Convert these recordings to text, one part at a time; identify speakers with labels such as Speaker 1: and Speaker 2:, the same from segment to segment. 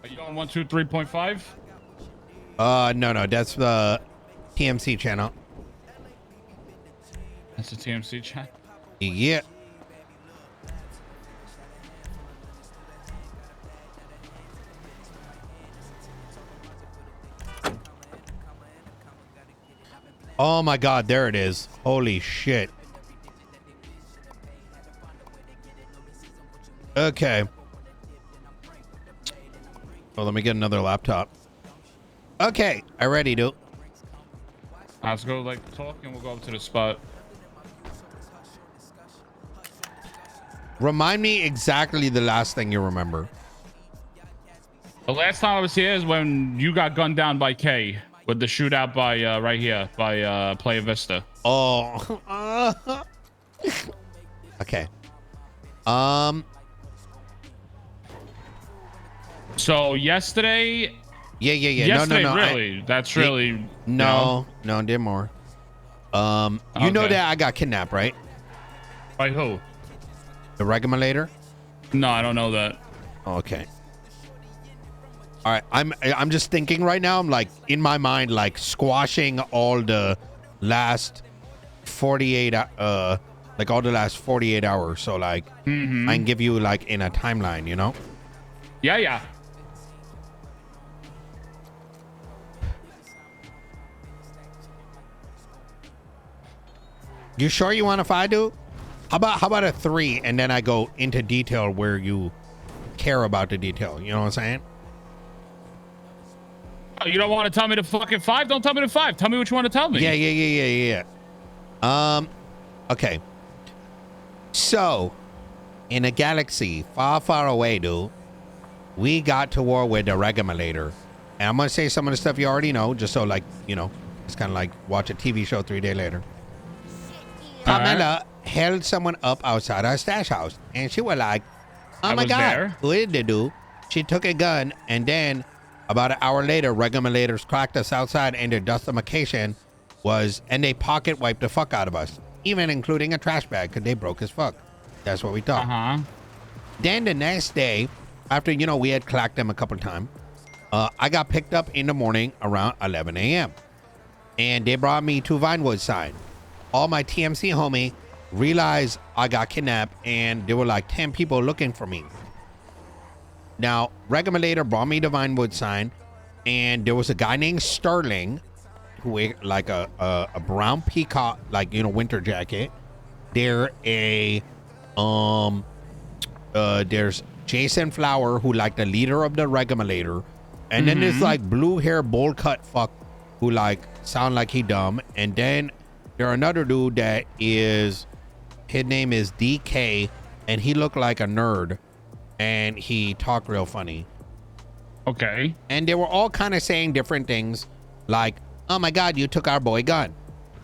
Speaker 1: Are you on 123.5?
Speaker 2: No, that's the TMC channel.
Speaker 1: That's the TMC chat.
Speaker 2: Yeah. Oh my God, there it is. Holy shit. Okay. Well, let me get another laptop. Okay, I ready, dude.
Speaker 1: Let's go like talk and we'll go up to the spot.
Speaker 2: Remind me exactly the last thing you remember.
Speaker 1: The last time I was here is when you got gunned down by K with the shootout by right here by Playa Vista.
Speaker 2: Oh. Okay.
Speaker 1: So yesterday.
Speaker 2: Yeah.
Speaker 1: Yesterday,
Speaker 2: No.
Speaker 1: really? That's really.
Speaker 2: No, did more. You know that I got kidnapped, right?
Speaker 1: By who?
Speaker 2: The Regulator?
Speaker 1: No, I don't know that.
Speaker 2: Okay. All right, I'm just thinking right now. I'm like in my mind, like squashing all the last 48 like all the last 48 hours. So like I can give you like in a timeline, you know?
Speaker 1: Yeah.
Speaker 2: You sure you want a 5, dude? How about a 3 and then I go into detail where you care about the detail. You know what I'm saying?
Speaker 1: Oh, you don't want to tell me the fucking 5? Don't tell me the 5. Tell me what you want to tell me.
Speaker 2: Yeah. Okay. So, in a galaxy far, far away, dude, we got to war with the Regulator. And I'm gonna say some of the stuff you already know, just so like, you know, it's kind of like watch a TV show 3 days later. Pamela held someone up outside our stash house, and she was like, "Oh my God, who did they do?" She took a gun, and then about an hour later, Regulators cracked us outside, and their justification was, and they pocket wiped the fuck out of us, even including a trash bag, because they broke as fuck. That's what we thought. Then the next day, after, you know, we had clacked them a couple times, I got picked up in the morning around 11 a.m. And they brought me to Vinewood side. All my TMC homie realized I got kidnapped, and there were like 10 people looking for me. Now, Regulator brought me to Vinewood sign, and there was a guy named Sterling who ate like a brown peacock, like, you know, winter jacket. There's Jason Flower, who like the leader of the Regulator, and then there's like blue hair bowl cut fuck who like sound like he dumb, and then there's another dude that is, his name is DK, and he looked like a nerd, and he talked real funny.
Speaker 1: Okay.
Speaker 2: And they were all kind of saying different things, like, "Oh my God, you took our boy gun."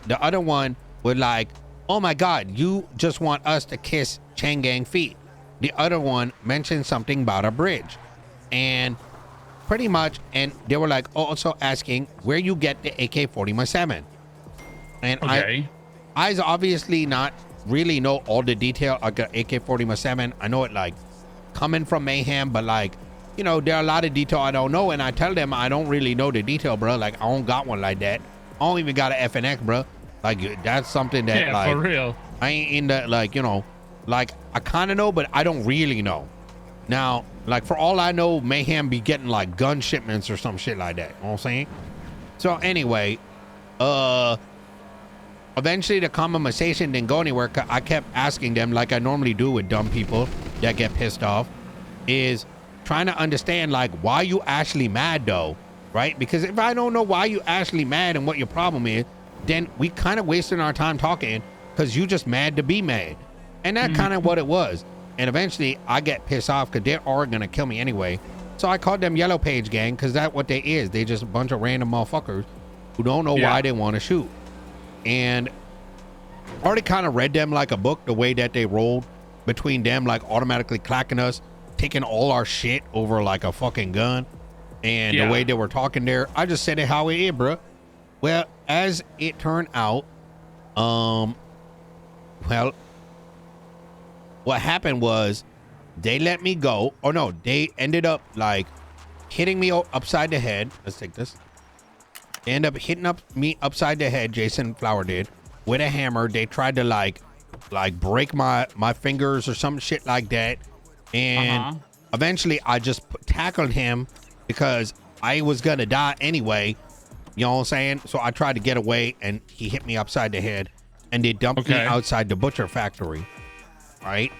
Speaker 2: The other one was like, "Oh my God, you just want us to kiss Chain Gang feet." The other one mentioned something about a bridge, and pretty much, and they were like also asking where you get the AK-47. And I obviously not really know all the detail of the AK-47. I know it like coming from Mayhem, but like, you know, there are a lot of detail I don't know, and I tell them I don't really know the detail, bro. Like, I don't got one like that. I don't even got an FNX, bro. Like, that's something that, like,
Speaker 1: for real.
Speaker 2: I ain't in that, like, you know, like, I kind of know, but I don't really know. Now, like, for all I know, Mayhem be getting like gun shipments or some shit like that. You know what I'm saying? So anyway, eventually the conversation didn't go anywhere. I kept asking them, like I normally do with dumb people that get pissed off, is trying to understand, like, why you actually mad though, right? Because if I don't know why you actually mad and what your problem is, then we kind of wasting our time talking, because you just mad to be mad. And that's kind of what it was. And eventually I get pissed off because they're all gonna kill me anyway. So I called them Yellow Page Gang, because that's what they is. They just a bunch of random motherfuckers who don't know why they want to shoot. And I already kind of read them like a book, the way that they rolled between them, like automatically clacking us, taking all our shit over like a fucking gun. And the way they were talking there, I just said it how it is, bro. Well, as it turned out, well, what happened was they let me go. Oh no, they ended up like hitting me upside the head. Let's take this. They end up hitting me upside the head. Jason Flower did with a hammer. They tried to like break my fingers or some shit like that. And eventually I just tackled him because I was gonna die anyway. You know what I'm saying? So I tried to get away and he hit me upside the head and they dumped me outside the butcher factory. Right?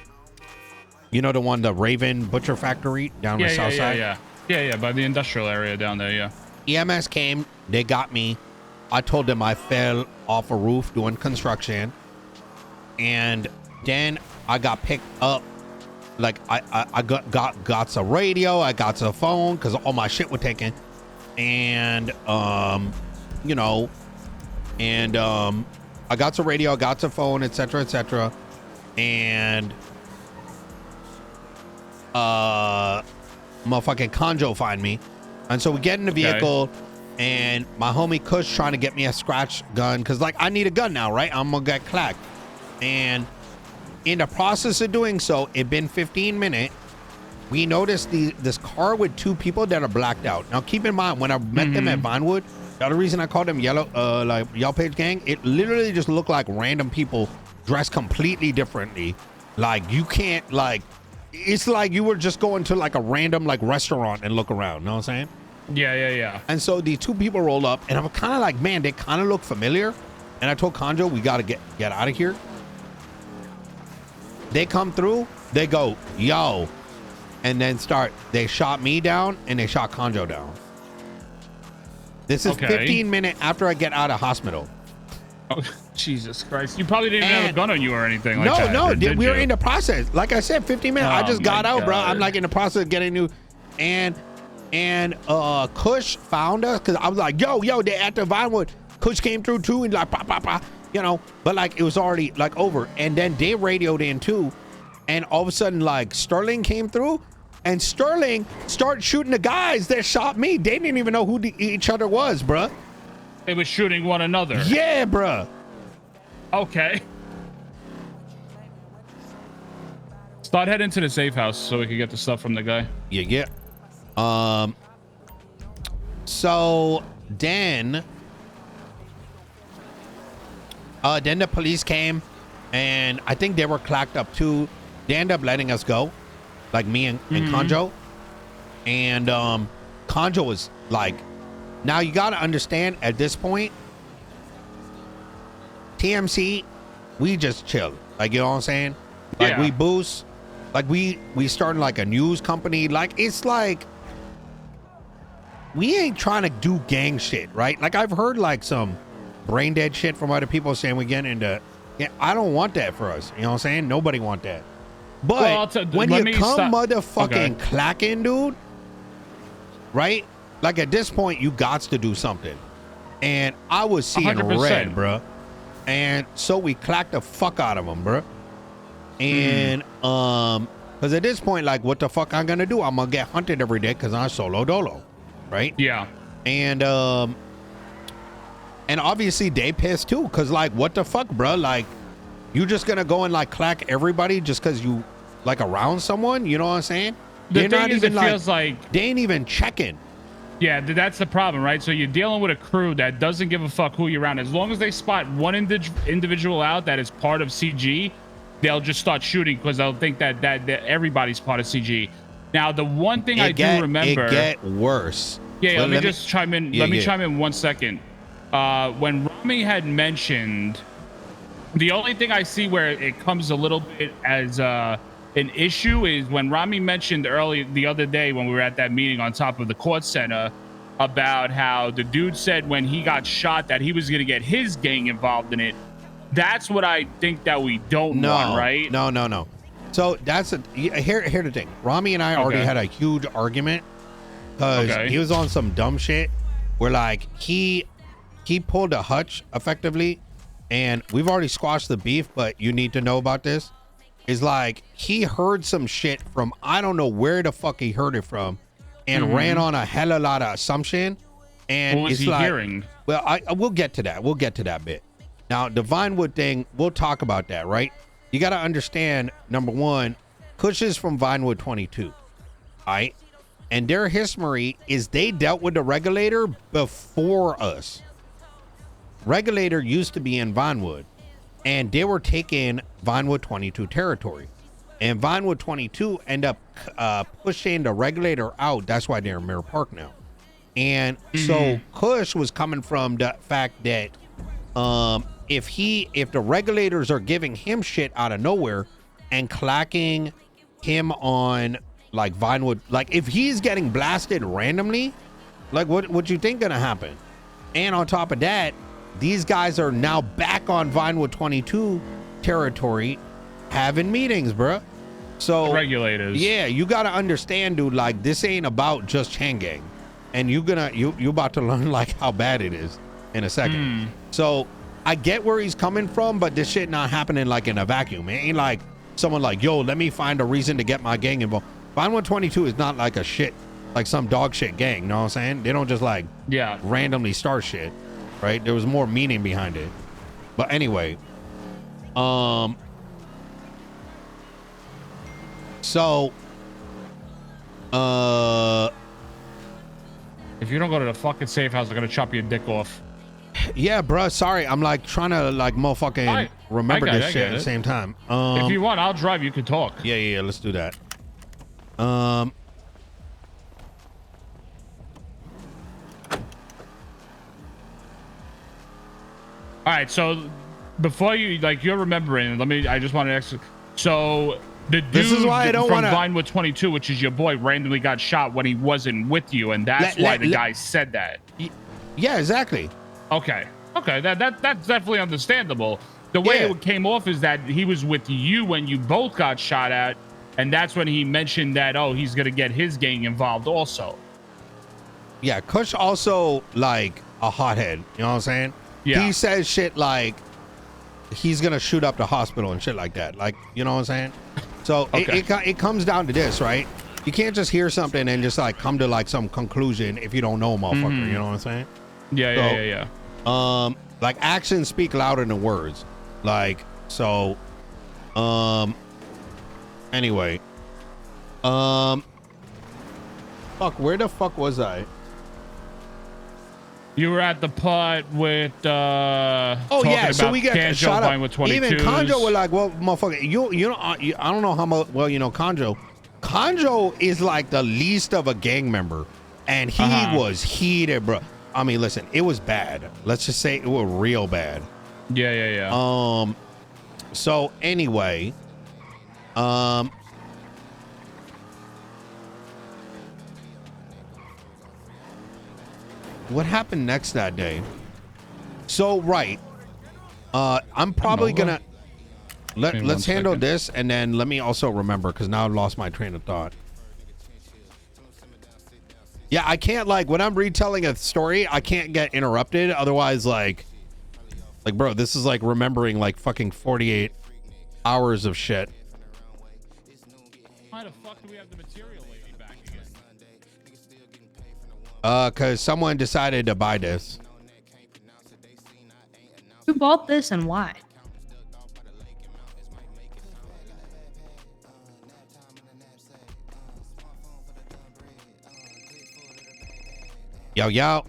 Speaker 2: You know the one, the Raven Butcher Factory down the south side?
Speaker 1: Yeah, by the industrial area down there, yeah.
Speaker 2: EMS came, they got me. I told them I fell off a roof doing construction. And then I got picked up. Like I got some radio, I got some phone because all my shit was taken. And you know, and I got some radio, I got some phone, etc. etc. And motherfucking Conjo find me, and so we get in the vehicle, and my homie Kush trying to get me a scratch gun because like I need a gun now, right? I'm gonna get clacked. And in the process of doing so, it been 15 minutes. We noticed this car with two people that are blacked out. Now keep in mind, when I met them at Vinewood, the other reason I called them Yellow Page Gang, it literally just looked like random people dressed completely differently. Like you can't like, it's like you were just going to like a random like restaurant and look around. Know what I'm saying?
Speaker 1: Yeah.
Speaker 2: And so the two people roll up, and I'm kind of like, man, they kind of look familiar. And I told Conjo, we gotta get out of here. They come through, they go, yo, and then they shot me down and they shot Conjo down. This is 15 minutes after I get out of hospital.
Speaker 1: Oh, Jesus Christ. You probably didn't even have a gun on you or anything like that.
Speaker 2: No, we were in the process. Like I said, 15 minutes. I just got out, bro. I'm like in the process of getting new. And Kush found us because I was like, yo, they're at the Vinewood. Kush came through too and like, pa. You know, but like it was already like over, and then they radioed in too, and all of a sudden like Sterling came through, and Sterling started shooting the guys that shot me. They didn't even know who each other was, bruh.
Speaker 1: They were shooting one another.
Speaker 2: Yeah, bruh.
Speaker 1: Okay. Start heading to the safe house so we can get the stuff from the guy.
Speaker 2: Yeah. So then the police came, and I think they were clacked up too. They ended up letting us go, like me and Conjo. And Conjo was like, now you got to understand at this point, TMC, we just chill. Like, you know what I'm saying? Like we boost, like we starting like a news company. Like it's like, we ain't trying to do gang shit, right? Like I've heard like some brain dead shit from other people saying we get into, I don't want that for us. You know what I'm saying? Nobody want that. But when you come motherfucking clacking, dude, right? Like at this point, you got to do something. And I was seeing
Speaker 1: 100%.
Speaker 2: red, bruh. And so we clacked the fuck out of them, bruh. And because at this point, like, what the fuck I'm gonna do? I'm gonna get hunted every day because I'm solo dolo, right?
Speaker 1: Yeah.
Speaker 2: And obviously they pissed too, because like, what the fuck, bro? Like, you just gonna go and like clack everybody just because you like around someone? You know what I'm saying?
Speaker 1: The thing is, it feels like
Speaker 2: they ain't even checking.
Speaker 1: Yeah, that's the problem, right? So you're dealing with a crew that doesn't give a fuck who you're around. As long as they spot one individual out that is part of CG, they'll just start shooting because they'll think that everybody's part of CG. Now, the one thing I do remember,
Speaker 2: it get worse.
Speaker 1: Yeah, let me just chime in. Let me chime in 1 second. When Rami had mentioned, the only thing I see where it comes a little bit as an issue is when Rami mentioned the other day when we were at that meeting on top of the court center about how the dude said when he got shot that he was going to get his gang involved in it. That's what I think that we don't want, right?
Speaker 2: No. So that's here the thing. Rami and I already had a huge argument because he was on some dumb shit where like he pulled a hutch effectively, and we've already squashed the beef, but you need to know about this. Is like he heard some shit from I don't know where the fuck he heard it from, and ran on a hell of a lot of assumption. And
Speaker 1: what was he hearing?
Speaker 2: Well, I will get to that. We'll get to that bit. Now the Vinewood thing, we'll talk about that, right? You got to understand, number one, Kush is from Vinewood 22, all right? And their history is they dealt with the regulator before us. Regulator used to be in Vinewood, and they were taking Vinewood 22 territory. And Vinewood 22 end up pushing the regulator out. That's why they're in Mirror Park now. And so Kush was coming from the fact that if the regulators are giving him shit out of nowhere and clacking him on like Vinewood, like if he's getting blasted randomly, like what you think gonna happen? And on top of that, these guys are now back on Vinewood 22 territory having meetings, bruh. So
Speaker 1: regulators.
Speaker 2: Yeah, you gotta understand, dude, like this ain't about just chain gang. And you about to learn like how bad it is in a second. So I get where he's coming from, but this shit not happening like in a vacuum. It ain't like someone like, yo, let me find a reason to get my gang involved. Vinewood 22 is not like a shit, like some dog shit gang, you know what I'm saying? They don't just like randomly start shit, right? There was more meaning behind it. But anyway, so
Speaker 1: if you don't go to the fucking safe house, they're gonna chop your dick off.
Speaker 2: Yeah, bro. Sorry, I'm like trying to like motherfucking remember this shit at the same time.
Speaker 1: If you want, I'll drive. You can talk.
Speaker 2: Yeah. Let's do that. All
Speaker 1: right. So before you're remembering. I just want to ask. So the dude
Speaker 2: this is why I don't
Speaker 1: from
Speaker 2: wanna...
Speaker 1: Vinewood 22, which is your boy, randomly got shot when he wasn't with you, and that's why the guy said that.
Speaker 2: Yeah, exactly.
Speaker 1: Okay. That's definitely understandable. The way it came off is that he was with you when you both got shot at, and that's when he mentioned that he's gonna get his gang involved also.
Speaker 2: Yeah, Kush also like a hothead. You know what I'm saying?
Speaker 1: Yeah.
Speaker 2: He says shit like he's gonna shoot up the hospital and shit like that. Like, you know what I'm saying? So it comes down to this, right? You can't just hear something and just like come to like some conclusion if you don't know a motherfucker. You know what I'm saying?
Speaker 1: Yeah.
Speaker 2: Like actions speak louder than words. Like, so anyway. Fuck, where the fuck was I?
Speaker 1: You were at the part with
Speaker 2: so we got shot up.
Speaker 1: With
Speaker 2: even Conjo were like, well, motherfucker, you know, I don't know how much. Well, you know, Conjo is like the least of a gang member, and he was heated, bro. I mean, listen, it was bad. Let's just say it was real bad.
Speaker 1: Yeah.
Speaker 2: So anyway, what happened next that day? So I'm probably gonna let's handle this, and then let me also remember, because now I've lost my train of thought. Yeah, I can't, like, when I'm retelling a story, I can't get interrupted. Otherwise, like, bro, this is like remembering like fucking 48 hours of shit.
Speaker 1: Why the fuck do we have the material lady back again?
Speaker 2: Cause someone decided to buy this.
Speaker 3: Who bought this and why?
Speaker 2: Yo.
Speaker 4: Yo,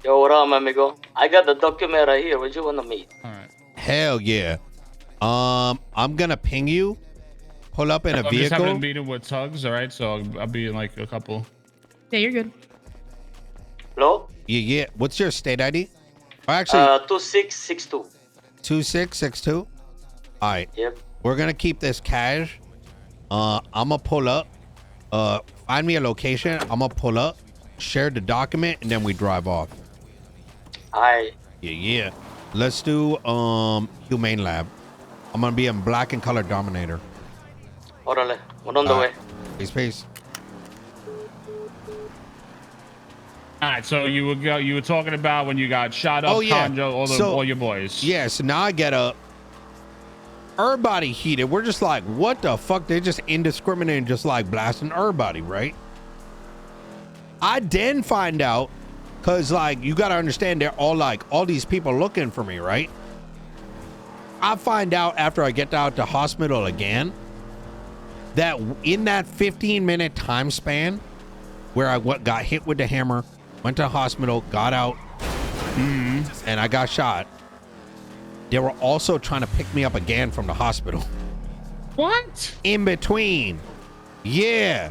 Speaker 4: what up, amigo? I got the document right here. What you want to meet?
Speaker 1: All right.
Speaker 2: Hell yeah. I'm gonna ping you. Pull up in a
Speaker 1: I'm
Speaker 2: vehicle.
Speaker 1: just having a meeting with Tuggz, all right? So I'll be in like a couple.
Speaker 3: Yeah, you're good.
Speaker 4: Hello?
Speaker 2: Yeah. What's your state ID? Or actually,
Speaker 4: 2662.
Speaker 2: 2662. All right.
Speaker 4: Yep.
Speaker 2: We're gonna keep this cash. I'm gonna pull up. Find me a location. I'm gonna pull up, share the document, and then we drive off.
Speaker 4: Alright.
Speaker 2: Yeah. Let's do Humane Lab. I'm gonna be in black and color Dominator.
Speaker 4: Órale. We're on the way.
Speaker 2: Peace.
Speaker 1: All right, so you were talking about when you got shot up, Conjo, all your boys.
Speaker 2: Yeah, so now I get up. Everybody heated. We're just like, what the fuck? They're just indiscriminate and just like blasting everybody, right? I then find out, because like, you got to understand, they're all like, all these people looking for me, right? I find out after I get out to hospital again, that in that 15-minute time span, where I got hit with the hammer, went to the hospital, got out, and I got shot. They were also trying to pick me up again from the hospital.
Speaker 1: What?
Speaker 2: In between. Yeah.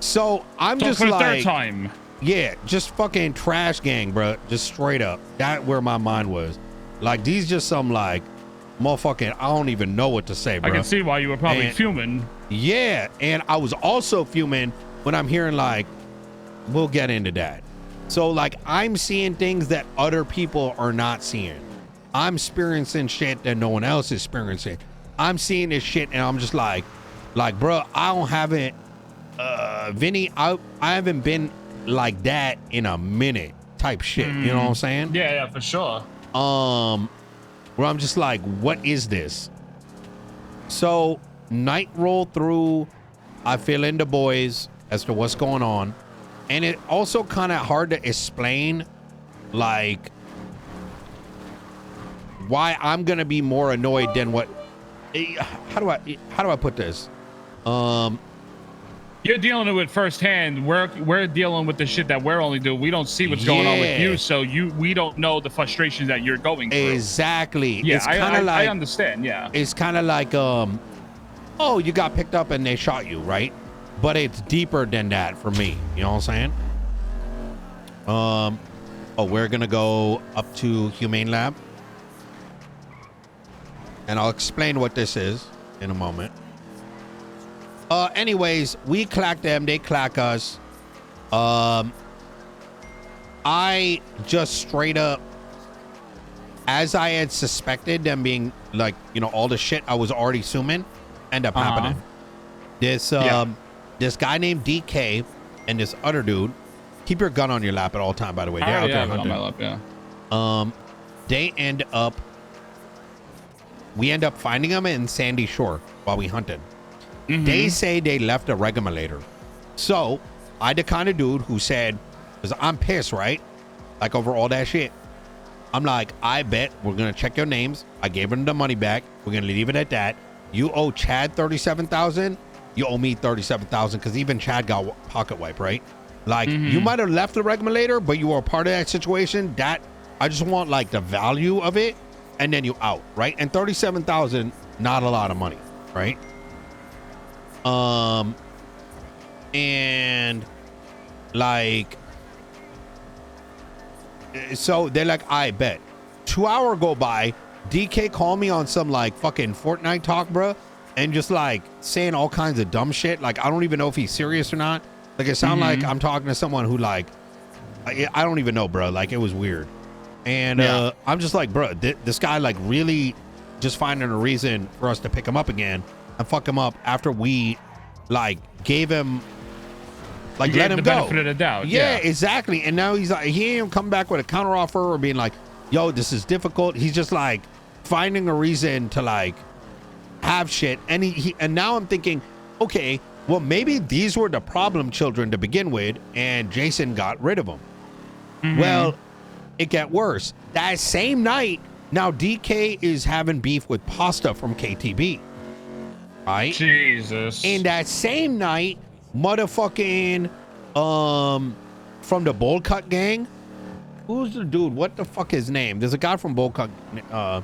Speaker 2: So I'm
Speaker 1: So
Speaker 2: just
Speaker 1: for the
Speaker 2: like,
Speaker 1: third time.
Speaker 2: yeah, just fucking trash gang, bro. Just straight up. That where my mind was. Like, these just some like motherfucking, I don't even know what to say, bro.
Speaker 1: I can see why you were probably fuming.
Speaker 2: Yeah, and I was also fuming when I'm hearing like, we'll get into that. So like, I'm seeing things that other people are not seeing. I'm experiencing shit that no one else is experiencing. I'm seeing this shit and I'm just like, bro, Vinny, I haven't been like that in a minute type shit. You know what I'm saying?
Speaker 1: Yeah, for sure.
Speaker 2: Where I'm just like, what is this? So night roll through, I fill in the boys as to what's going on. And it also kind of hard to explain like why I'm gonna be more annoyed than what, how do I put this?
Speaker 1: You're dealing with it firsthand. We're dealing with the shit that we're only doing. We don't see what's going on with you, so we don't know the frustrations that you're going through.
Speaker 2: Exactly.
Speaker 1: Yeah,
Speaker 2: it's kind of like,
Speaker 1: I understand. Yeah.
Speaker 2: It's kind of like oh, you got picked up and they shot you, right? But it's deeper than that for me. You know what I'm saying? Oh, we're gonna go up to Humane Lab, and I'll explain what this is in a moment. Anyways, we clack them, they clack us. I just straight up, as I had suspected them being like, you know, all the shit I was already assuming end up happening. This this guy named DK and this other dude, keep your gun on your lap at all time, by the way. They're out there hunting.
Speaker 1: On my lap, yeah.
Speaker 2: They end up, we end up finding them in Sandy Shore while we hunted. They say they left a regulator. So I the kind of dude who said, because I'm pissed, right? Like over all that shit. I'm like, I bet we're gonna check your names. I gave him the money back. We're gonna leave it at that. You owe Chad 37,000. You owe me 37,000 because even Chad got pocket wipe, right? Like you might have left the regulator, but you were a part of that situation. That I just want like the value of it, and then you out, right? And 37,000, not a lot of money, right? And like, so they're like, I bet. 2 hours go by, DK called me on some like fucking Fortnite talk, bro, and just like saying all kinds of dumb shit. Like, I don't even know if he's serious or not. Like, it sounds like I'm talking to someone who like, I don't even know, bro. Like, it was weird. And I'm just like, bro, this guy like really just finding a reason for us to pick him up again and fuck him up after we like gave him, like, let him go.
Speaker 1: Benefit of the doubt.
Speaker 2: Yeah, exactly. And now he's like, he ain't even come back with a counter offer or being like, yo, this is difficult. He's just like finding a reason to like have shit. And and now I'm thinking, okay, well, maybe these were the problem children to begin with, and Jason got rid of them. Well, it got worse. That same night, now DK is having beef with Pasta from KTB. Right?
Speaker 1: Jesus.
Speaker 2: And that same night, motherfucking from the Bowl Cut gang. Who's the dude? What the fuck his name? There's a guy from Bowl Cut. I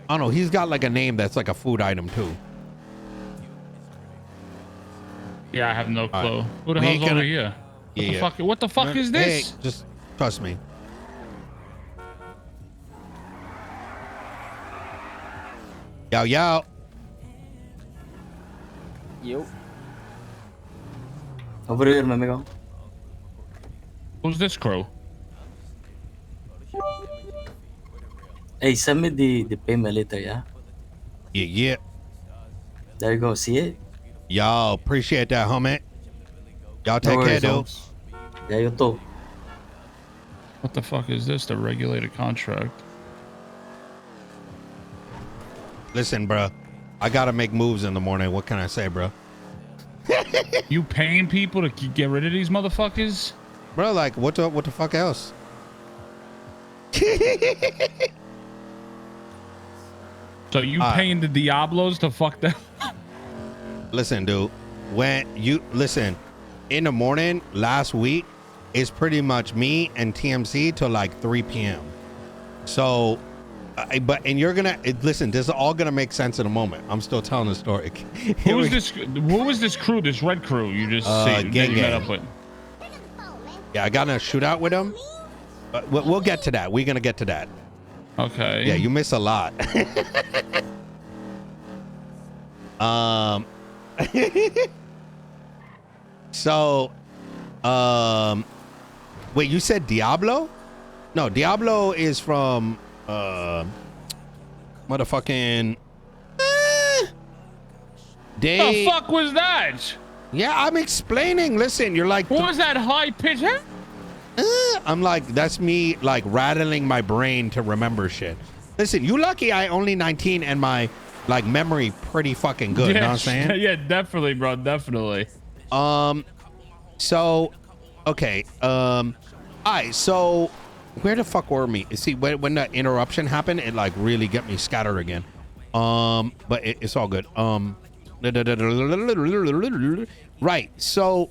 Speaker 2: don't know. He's got like a name that's like a food item too.
Speaker 1: Yeah, I have no clue. Who the hell's over here? What the fuck is this?
Speaker 2: Hey, just trust me. Yo, yo.
Speaker 4: Yo. Over here, my amigo.
Speaker 1: Who's this crew?
Speaker 4: Hey, send me the payment later, yeah?
Speaker 2: Yeah.
Speaker 4: There you go, see it?
Speaker 2: Y'all appreciate that, homie. Y'all take care, dude.
Speaker 4: Yeah, you too.
Speaker 1: What the fuck is this? The regulated contract.
Speaker 2: Listen, bro. I gotta make moves in the morning. What can I say, bro?
Speaker 1: You paying people to get rid of these motherfuckers?
Speaker 2: Bro, like, what the fuck else?
Speaker 1: So you paying the Diablos to fuck them?
Speaker 2: Listen, dude. When you listen, in the morning last week is pretty much me and TMC till like 3 p.m. So, and you're gonna listen. This is all gonna make sense in a moment. I'm still telling the story.
Speaker 1: Who was this? Who was this crew? This red crew you just met up with?
Speaker 2: Yeah, I got in a shootout with him. But we'll get to that. We're gonna get to that.
Speaker 1: Okay.
Speaker 2: Yeah, you miss a lot. So, wait, you said Diablo? No, Diablo is from motherfucking
Speaker 1: The fuck was that?
Speaker 2: Yeah, I'm explaining. Listen, you're like,
Speaker 1: what was that high pitch?
Speaker 2: I'm like, that's me like rattling my brain to remember shit. Listen, you lucky I only 19 and my like memory pretty fucking good. You know what I'm saying?
Speaker 1: Yeah, definitely, bro. Definitely.
Speaker 2: So, okay. All right. So, where the fuck were me? See, when the interruption happened, it like really got me scattered again. But it's all good. Right. So,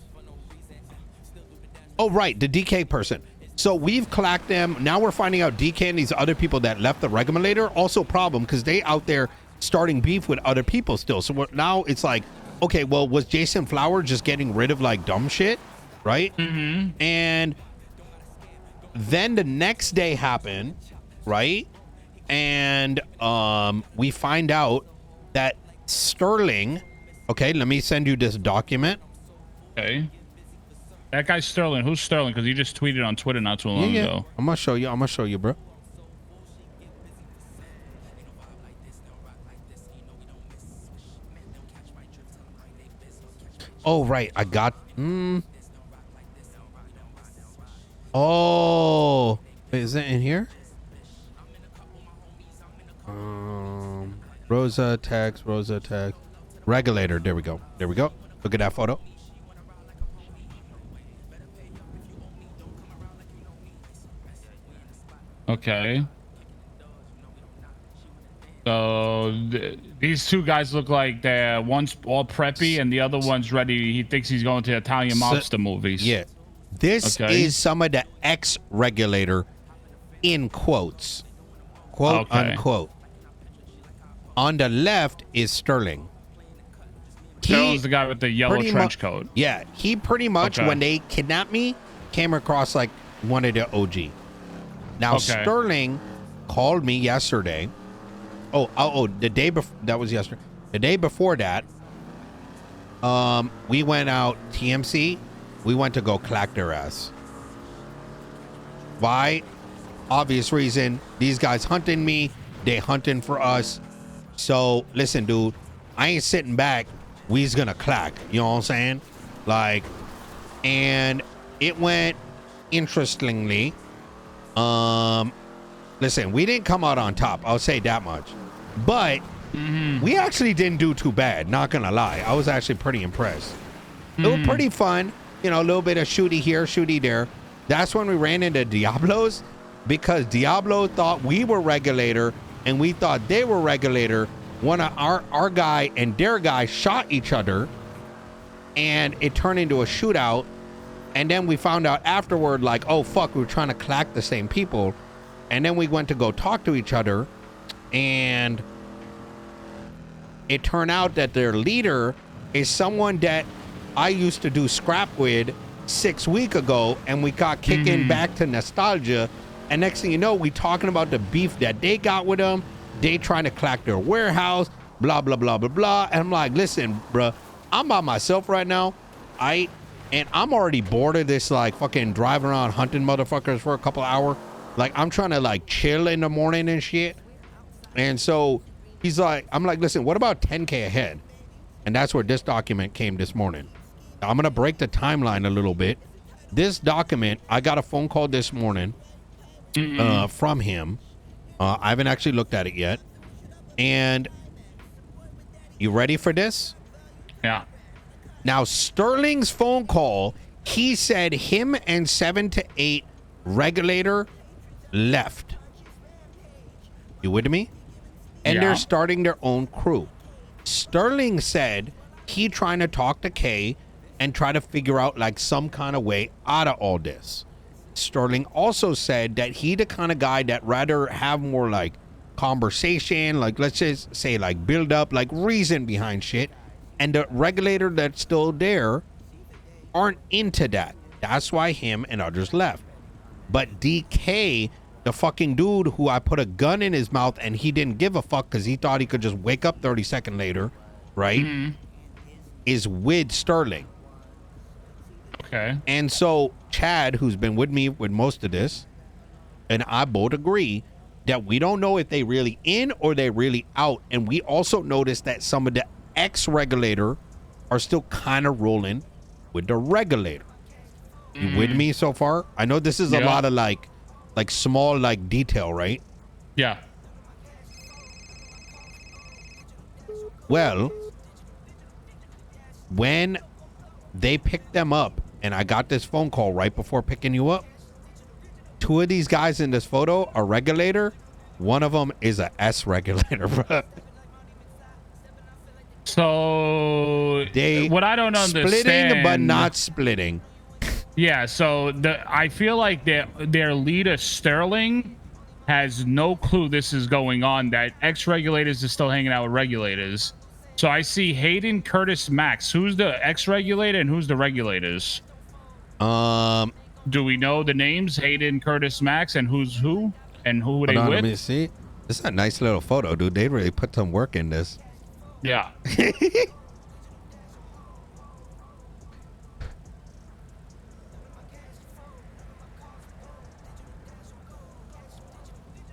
Speaker 2: oh right, the DK person. So we've clacked them. Now we're finding out DK and these other people that left the regulator also problem because they out there starting beef with other people still. So now it's like, okay, well, was Jason Flower just getting rid of like dumb shit, right?
Speaker 1: Mm-hmm.
Speaker 2: And then the next day happened, right? And we find out that Sterling, okay, let me send you this document.
Speaker 1: Okay. That guy's Sterling. Who's Sterling? Because he just tweeted on Twitter not too long ago.
Speaker 2: I'm gonna show you, bro. Oh, right. I got... Oh. Is it in here? Rosa text. Regulator. There we go. Look at that photo.
Speaker 1: Okay. So these two guys look like they're one's all preppy and the other one's ready. He thinks he's going to Italian mobster movies.
Speaker 2: Yeah. This is some of the ex-regulator in quotes. Quote unquote. On the left is Sterling.
Speaker 1: Sterling's the guy with the yellow trench coat.
Speaker 2: Yeah. He pretty much, when they kidnapped me, came across like one of the OG. Now, Sterling called me yesterday. The day before, that was yesterday. The day before that, we went out, TMC, we went to go clack their ass. Why? Obvious reason. These guys hunting me. They hunting for us. So, listen, dude, I ain't sitting back. We's gonna clack. You know what I'm saying? Like, and it went interestingly. Listen, we didn't come out on top. I'll say that much. But we actually didn't do too bad. Not gonna lie. I was actually pretty impressed. It was pretty fun. You know, a little bit of shooty here, shooty there. That's when we ran into Diablos because Diablo thought we were regulator and we thought they were regulator. One of our guy and their guy shot each other and it turned into a shootout. And then we found out afterward, like, oh, fuck, we were trying to clack the same people. And then we went to go talk to each other. And it turned out that their leader is someone that I used to do scrap with 6 weeks ago. And we got kicking back to nostalgia. And next thing you know, we talking about the beef that they got with them. They trying to clack their warehouse, blah, blah, blah, blah, blah. And I'm like, listen, bruh, I'm by myself right now. And I'm already bored of this, like, fucking driving around hunting motherfuckers for a couple hours. Like, I'm trying to, like, chill in the morning and shit. And so he's like, I'm like, listen, what about 10K ahead? And that's where this document came this morning. I'm going to break the timeline a little bit. This document, I got a phone call this morning from him. I haven't actually looked at it yet. And you ready for this?
Speaker 1: Yeah.
Speaker 2: Now, Sterling's phone call, he said him and 7 to 8 regulator left. You with me? And they're starting their own crew. Sterling said he trying to talk to Kay and try to figure out like some kind of way out of all this. Sterling also said that he the kind of guy that rather have more like conversation, like let's just say like build up like reason behind shit, and the regulator that's still there aren't into that. That's why him and others left. But DK, the fucking dude who I put a gun in his mouth and he didn't give a fuck because he thought he could just wake up 30 seconds later, right? Is with Sterling.
Speaker 1: Okay.
Speaker 2: And so Chad, who's been with me with most of this, and I both agree that we don't know if they really in or they really out. And we also noticed that some of the ex-regulator are still kind of rolling with the regulator. You with me so far? I know this is a lot of like small like detail, right?
Speaker 1: Yeah.
Speaker 2: Well, when they picked them up, and I got this phone call right before picking you up, 2 of these guys in this photo are regulator. One of them is a S regulator, bro.
Speaker 1: So
Speaker 2: They
Speaker 1: what I don't understand,
Speaker 2: splitting but not splitting.
Speaker 1: Yeah, so I feel like their leader Sterling has no clue this is going on. That ex-regulators is still hanging out with regulators. So I see Hayden, Curtis, Max. Who's the ex-regulator and who's the regulators?
Speaker 2: Do
Speaker 1: we know the names? Hayden, Curtis, Max, and who's who? And who are they
Speaker 2: on,
Speaker 1: with?
Speaker 2: let me see. This is a nice little photo, dude. They really put some work in this.
Speaker 1: Yeah.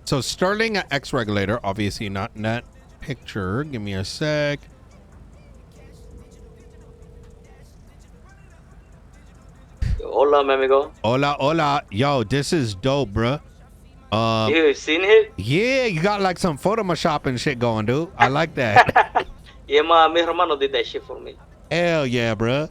Speaker 2: So Sterling, an ex-regulator, obviously not in that picture. Give me a sec.
Speaker 4: Hola, mi amigo.
Speaker 2: Hola, hola. Yo, this is dope, bruh.
Speaker 4: You seen it?
Speaker 2: Yeah, you got like some Photoshop and shit going, dude. I like that.
Speaker 4: Yeah, mi hermano did that shit for me.
Speaker 2: Hell yeah, bruh.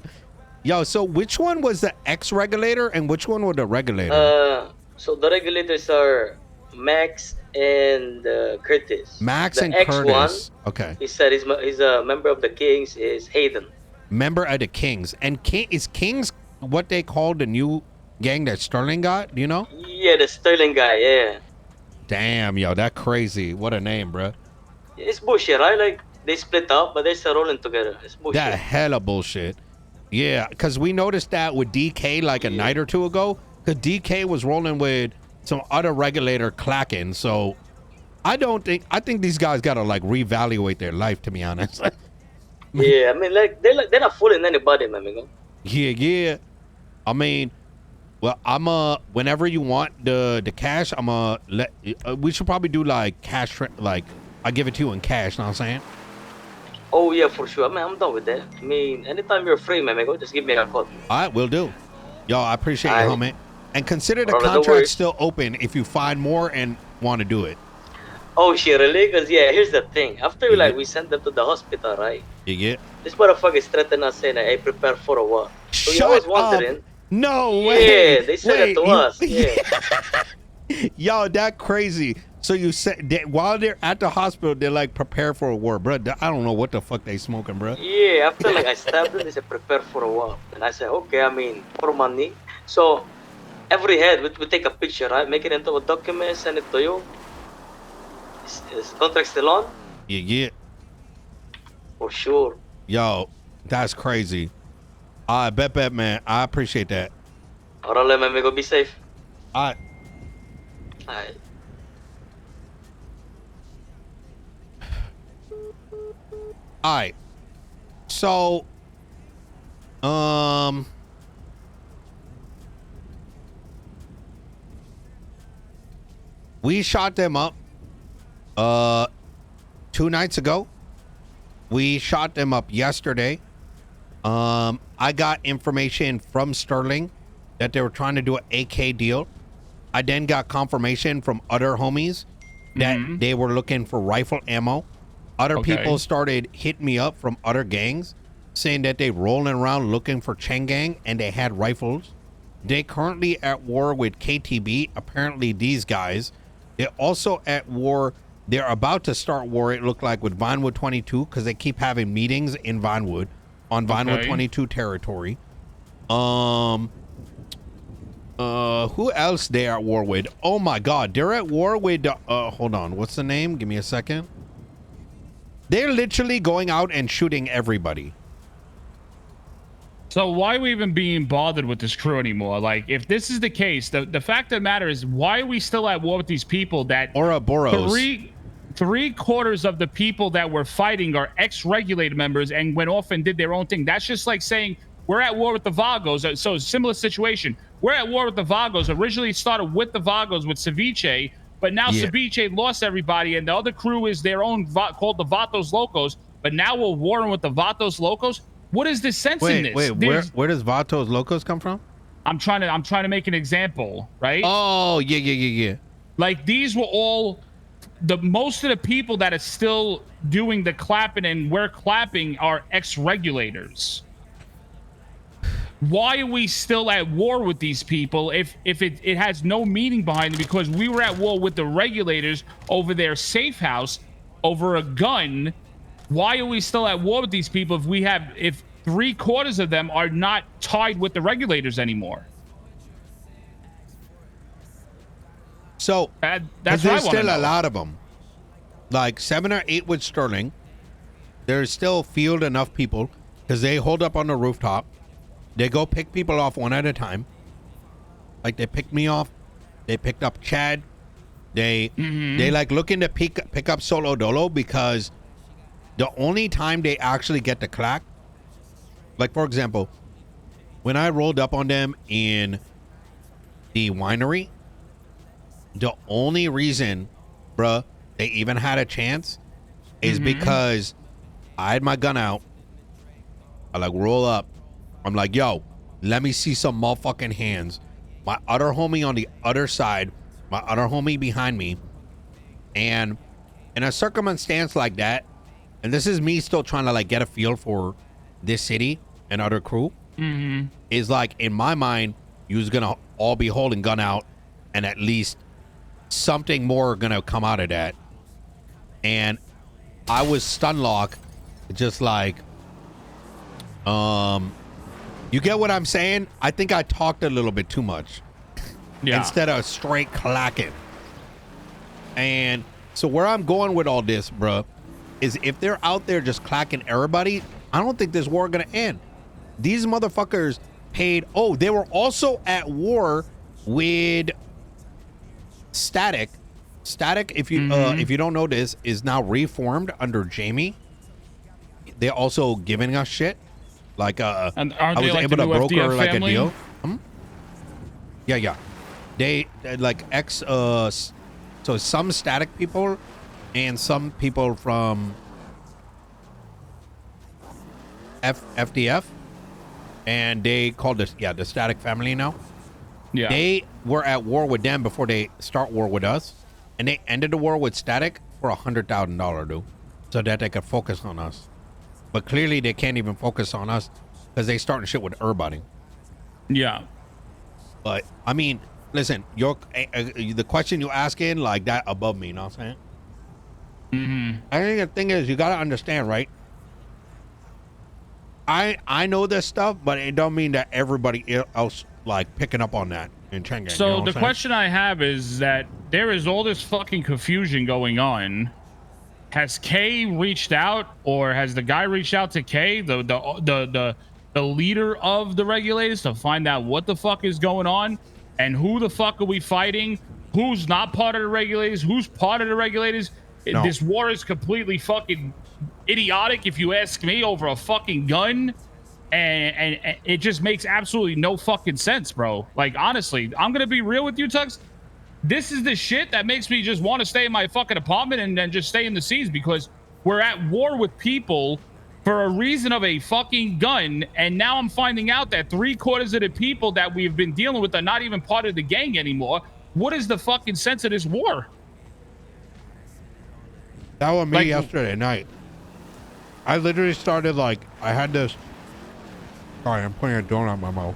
Speaker 2: Yo, so which one was the ex-regulator and which one was the regulator?
Speaker 4: So the regulators are Max and Curtis.
Speaker 2: Max
Speaker 4: the
Speaker 2: and
Speaker 4: ex
Speaker 2: Curtis.
Speaker 4: One,
Speaker 2: okay.
Speaker 4: he said he's a member of the Kings is Hayden.
Speaker 2: Member of the Kings. And is Kings what they call the new gang that Sterling got? Do you know?
Speaker 4: Yeah, the Sterling guy, yeah.
Speaker 2: Damn, yo, that crazy. What a name, bruh.
Speaker 4: It's bullshit, right? Like, they split up, but they're still rolling together. It's bullshit.
Speaker 2: That hella bullshit. Yeah, because we noticed that with DK like a night or two ago. Because DK was rolling with some other regulator clacking. So I think these guys got to like reevaluate their life, to be honest.
Speaker 4: Yeah, I mean, like, they're not fooling anybody, my amigo.
Speaker 2: Yeah. I mean, well, whenever you want the cash, we should probably do like cash, like I give it to you in cash, know what I'm saying?
Speaker 4: Oh, yeah, for sure. I mean, I'm done with that. I mean, anytime you're free, my amigo, just give me a call.
Speaker 2: All right, will do. Yo, I appreciate you, homie. And consider the
Speaker 4: Brother, don't worry.
Speaker 2: contract still open if you find more and want to do it.
Speaker 4: Oh, shit, really? Because, yeah, here's the thing. After, like, we sent them to the hospital, right?
Speaker 2: You get?
Speaker 4: This motherfucker is threatening us saying, hey, prepare for a war. So I was wondering.
Speaker 2: Up. No way.
Speaker 4: Yeah, they said it to us. Yeah.
Speaker 2: Yo, that crazy. So you said that while they're at the hospital, they're like, prepare for a war, bro. I don't know what the fuck they smoking, bro.
Speaker 4: Yeah, after like I stabbed them, they said prepare for a war. And I said, okay, I mean, for money. So every head, we take a picture, right? Make it into a document, send it to you. Is contract still on?
Speaker 2: Yeah.
Speaker 4: For sure.
Speaker 2: Yo, that's crazy. I bet, man. I appreciate that.
Speaker 4: Alright, my amigo, be safe.
Speaker 2: Alright.
Speaker 4: Alright.
Speaker 2: Alright. So, we shot them up 2 nights ago. We shot them up yesterday. I got information from Sterling that they were trying to do an AK deal. I then got confirmation from other homies that they were looking for rifle ammo. Other people started hitting me up from other gangs saying that they rolling around looking for Cheng Gang and they had rifles. They currently at war with KTB. Apparently these guys, they're also at war. They're about to start war, it looked like, with Vinewood 22 because they keep having meetings in Vinewood on Vinyl
Speaker 1: Okay.
Speaker 2: 22 territory. Who else they are at war with? Oh my God, they're at war with. Hold on, what's the name? Give me a second. They're literally going out and shooting everybody.
Speaker 1: So why are we even being bothered with this crew anymore? Like, if this is the case, the fact of the matter is, why are we still at war with these people that
Speaker 2: Ouroboros.
Speaker 1: Three-quarters of the people that we're fighting are ex-regulated members and went off and did their own thing? That's just like saying we're at war with the Vagos. So similar situation. We're at war with the Vagos. Originally started with the Vagos with Ceviche, but now Ceviche lost everybody, and the other crew is their own called the Vatos Locos. But now we're warring with the Vatos Locos. What is the sense in this?
Speaker 2: Wait, where does Vatos Locos come from?
Speaker 1: I'm trying to make an example, right?
Speaker 2: Oh, yeah.
Speaker 1: Like, these were all most of the people that are still doing the clapping and we're clapping are ex-regulators. Why are we still at war with these people if it has no meaning behind it? Because we were at war with the regulators over their safe house over a gun. Why are we still at war with these people if three-quarters of them are not tied with the regulators anymore?
Speaker 2: So
Speaker 1: that's
Speaker 2: there's still a lot of them, like 7 or 8 with Sterling. There's still field enough people because they hold up on the rooftop. They go pick people off one at a time. Like, they picked me off. They picked up Chad. They like looking to pick up Solo Dolo because the only time they actually get to clack, like, for example, when I rolled up on them in the winery, the only reason, bruh, they even had a chance is because I had my gun out. I like roll up. I'm like, yo, let me see some motherfucking hands. My other homie on the other side, my other homie behind me. And in a circumstance like that, and this is me still trying to like get a feel for this city and other crew, is like, in my mind, you was gonna all be holding gun out and at least something more gonna come out of that. And I was stun lock, just like, you get what I'm saying? I think I talked a little bit too much.
Speaker 1: Yeah.
Speaker 2: Instead of straight clacking. And so where I'm going with all this, bruh, is if they're out there just clacking everybody, I don't think this war gonna end. These motherfuckers paid. Oh, they were also at war with Static. Static, if you don't know this, is now reformed under Jamie. They're also giving us shit. Like,
Speaker 1: and
Speaker 2: I was
Speaker 1: like
Speaker 2: able to broker
Speaker 1: FDF
Speaker 2: like
Speaker 1: family?
Speaker 2: a deal. Yeah. They like so some Static people and some people from FDF, and they called this the Static family now.
Speaker 1: Yeah.
Speaker 2: They were at war with them before they start war with us, and they ended the war with Static for $100,000, dude, so that they could focus on us. But clearly they can't even focus on us because they starting shit with everybody.
Speaker 1: Yeah.
Speaker 2: But I mean, listen, the question you asking, like, that above me, you know what I'm saying? I think the thing is, you gotta understand, right? I know this stuff, but it don't mean that everybody else like picking up on that in Chengen.
Speaker 1: So
Speaker 2: you know what
Speaker 1: the
Speaker 2: I'm saying?
Speaker 1: question I have is that there is all this fucking confusion going on. Has Kay reached out, or has the guy reached out to Kay, the leader of the regulators, to find out what the fuck is going on and who the fuck are we fighting? Who's not part of the regulators? Who's part of the regulators?
Speaker 2: No.
Speaker 1: This war is completely fucking idiotic, if you ask me, over a fucking gun. And it just makes absolutely no fucking sense, bro. Like, honestly, I'm gonna be real with you, Tuggz. This is the shit that makes me just want to stay in my fucking apartment and then just stay in the seas, because we're at war with people for a reason of a fucking gun. And now I'm finding out that 3/4 of the people that we've been dealing with are not even part of the gang anymore. What is the fucking sense of this war?
Speaker 2: That was me yesterday night. I literally started like, I had this. Sorry, I'm putting a donut in my mouth.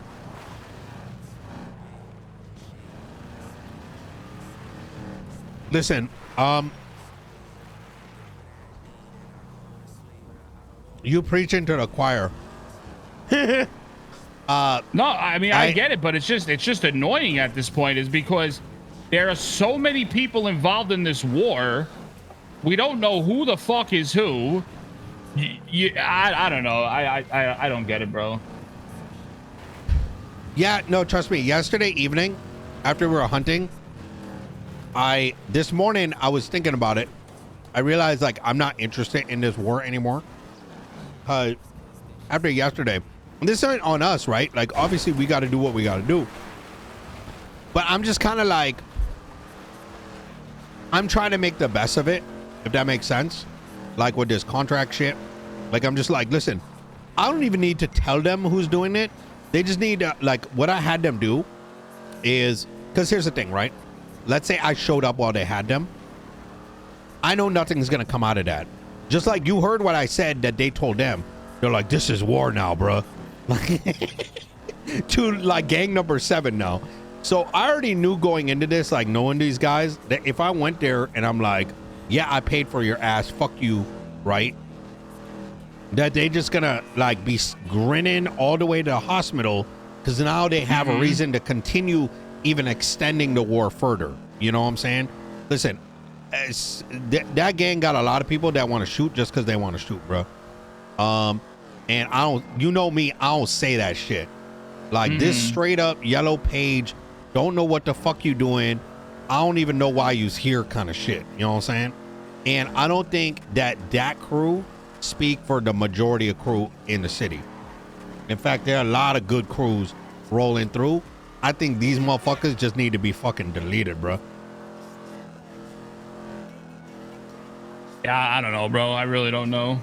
Speaker 2: Listen, you preaching to the choir.
Speaker 1: No, I mean I get it, but it's just annoying at this point, is because there are so many people involved in this war. We don't know who the fuck is who. I don't know. I don't get it, bro.
Speaker 2: Yeah, no, trust me. Yesterday evening, after we were hunting, this morning I was thinking about it. I realized like I'm not interested in this war anymore. After yesterday, and this isn't on us, right? Like obviously we got to do what we got to do. But I'm just kind of like, I'm trying to make the best of it, if that makes sense. Like with this contract shit. Like I'm just like, listen, I don't even need to tell them who's doing it. They just need to, like, what I had them do is, because here's the thing, right? Let's say I showed up while they had them. I know nothing's going to come out of that. Just like you heard what I said that they told them. They're like, this is war now, bro. To like gang number 7 now. So I already knew going into this, like knowing these guys, that if I went there and I'm like, yeah, I paid for your ass, fuck you, right? That they just gonna like be grinning all the way to the hospital because now they have a reason to continue even extending the war further. You know what I'm saying? Listen, that gang got a lot of people that want to shoot just because they want to shoot, bro. And I don't, you know me, I don't say that shit. Like this straight up yellow page, don't know what the fuck you doing. I don't even know why you's here kind of shit. You know what I'm saying? And I don't think that crew speak for the majority of crew in the city. In fact, there are a lot of good crews rolling through. I think these motherfuckers just need to be fucking deleted, bro.
Speaker 1: Yeah, I don't know, bro. I really don't know.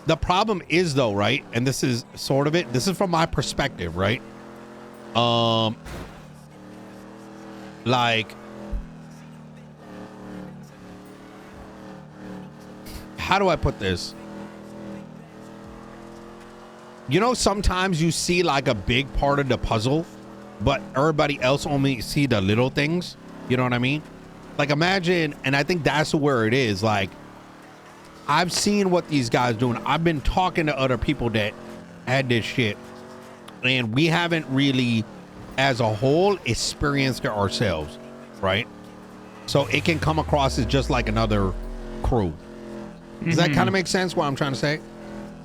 Speaker 2: The problem is though, right? And this is sort of it. This is from my perspective, right? Like, how do I put this? You know, sometimes you see like a big part of the puzzle, but everybody else only see the little things. You know what I mean? Like imagine, and I think that's where it is. Like, I've seen what these guys doing. I've been talking to other people that had this shit, and we haven't really, as a whole, experienced it ourselves, right? So it can come across as just like another crew. Does that kind of make sense what I'm trying to say?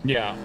Speaker 1: Yeah.